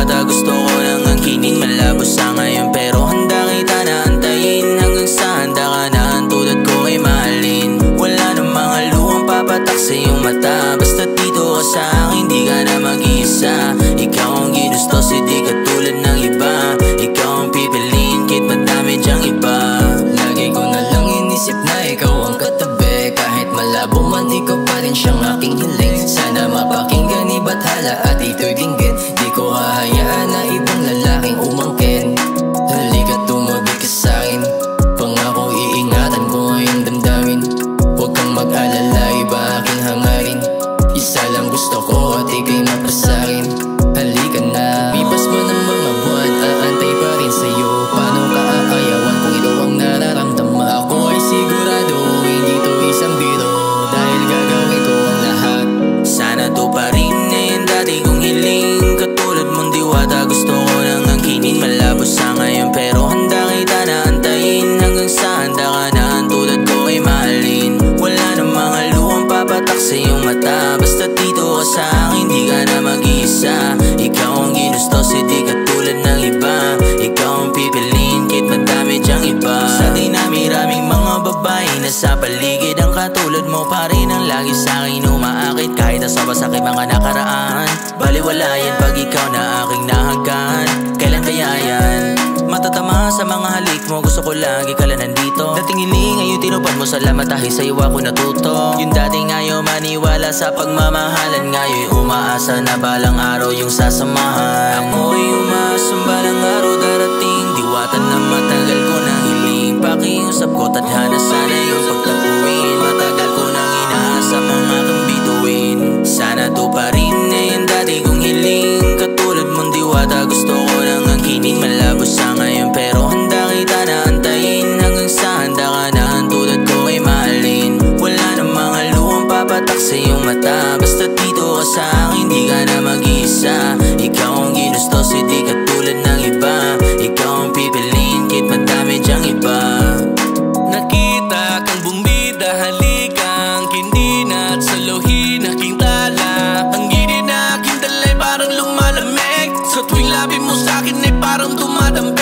diwata, gusto ko nang angkinin. Malabo sa ngayon pero handa kita na antayin. Hanggang sa handa ka na tulad ko ay mahalin. Wala nang mga luhang papatak sa iyong mata. Basta dito ka sa akin, di ka na mag-iisa. Ikaw ang ginustos, hindi ka tulad ng iba. Ikaw ang pipiliin, kahit madami dyang iba. Lagi ko na lang inisip na ikaw ang katabi. Kahit malabo man, ikaw pa rin siyang aking hiling. Sana mapakinggan ni Bathala at ito'y dinggin. Di ko hahayaan na ibang lalaking umangkin. Halika tumabi ka sa'kin, pangako iingatan ko ngayong damdamin. Huwag kang mag-alala, iba aking hangarin. Isa lang gusto ko at ika'y mapasakin. Halika na, pipas mo ng mga buwan, aantay pa rin sa'yo. Paano ka aayawan kung ito ang nararamdaman? Ako ay sigurado, hindi to isang biro, dahil gagawin ko ang lahat. Sana to pa rin na yung dati kong hiling. Katulad mong diwata, gusto ko nang angkinin. Malabo sa ngayon pero handa kita na antayin. Hanggang sa handa ka na tulad ko ay mahalin. Wala nang mga luhang papatak sa iyong mata. Basta dito ka sa akin, di ka na mag-iisa. Ikaw ang ginustos, hindi ka tulad ng iba. Ikaw ang pipiliin, kahit madami dyang iba. Sa dinami-raming mga babae na sa paligid, ang katulad mo pa rin ang lagi sa akin umaakit. Kahit asawa sa aking mga nakaraan, baliwala yan pag ikaw na aking nahagkan. Kailan kaya yan? Matatama sa mga halik mo, gusto ko lagi ka lang nandito. Dating hiling, ngayon tinupad mo, salamat dahil sa'yo ako natuto. Yung dating ayaw maniwala sa pagmamahalan, ngayon umaasa na balang araw yung sasamahan. Ako'y umaasa balang araw darating, diwata na matagal ko nang hiling. Pakiusap ko, tadhana sana yung pagtagpuin. Matagal ko nang inaasa mga kang bituin. Sana to pa rin na yung dati kong hiling. Katulad mong diwata, gusto ko nang angkinin. Malabo sa ngayon pero handa kita na antayin. Hanggang sa handa ka na tulad ko ay mahalin. Wala nang mga luhang papatak sa iyong mata. Basta dito ka sa akin, di ka na mag-iisa. Ikaw ang ginustos, hindi ka tulad ng iba. Ikaw ang pipiliin, kahit madami dyang iba. Nakita kang bumida, halikang kinin at saluhin aking tala. Ang ginin na aking dalay parang lumalamig. Sa tuwing labi mo sa'kin ay parang tumadampi.